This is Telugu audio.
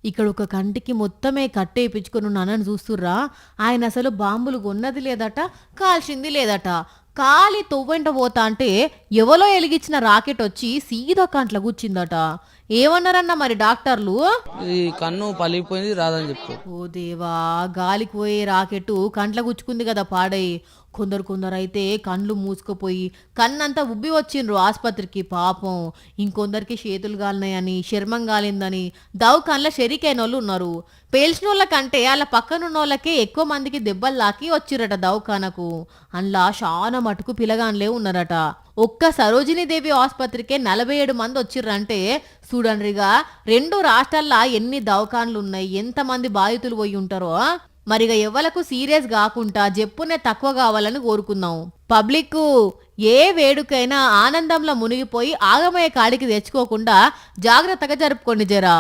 ఇక్కడ ఒక కంటికి మొత్తమే కట్టేపించుకొని ఉన్నానని చూస్తుర్రా. ఆయన అసలు బాంబులు కొన్నది లేదట, కాల్చింది లేదట. కాలి తొవ్వెంట పోతా అంటే ఎవలో ఎలిగించిన రాకెట్ వచ్చి సీదా కంట్ల కూర్చిందట. ఏమన్నారన్న మరి డాక్టర్లు? ఈ కన్ను పలిగిపోయింది రాదని చెప్పారు. ఓ దేవా, గాలికి పోయే రాకెట్ కంట్ల గుచ్చుకుంది కదా పాడై. కొందరు అయితే కండ్లు మూసుకుపోయి కన్నంతా ఉబ్బి వచ్చిండ్రు ఆసుపత్రికి పాపం. ఇంకొందరికి చేతులు గాలినాయని, చర్మం గాలిందని దవాఖానలో షెరికైన వాళ్ళు ఉన్నారు. పేల్చిన వాళ్ళ కంటే అలా పక్కనున్న వాళ్ళకే ఎక్కువ మందికి దెబ్బలు లాకి వచ్చిరట దవాఖానకు. అందులో చాలా మటుకు పిలగాన్లే ఉన్నారట. ఒక్క సరోజినీదేవి ఆసుపత్రికే 47 మంది వచ్చిర్రంటే చూడండిగా 2 రాష్ట్రాల్లో ఎన్ని దవాఖాన్లు ఉన్నాయి, ఎంతమంది బాధితులు పోయి ఉంటారో. మరిగా ఎవ్వలకు సీరియస్ కాకుండా జప్పునే తక్కువ కావాలని కోరుకుందాం. పబ్లిక్ ఏ వేడుకైనా ఆనందంలో మునిగిపోయి ఆగమయ్యే కాడికి తెచ్చుకోకుండా జాగ్రత్తగా జరుపుకోండి జరా.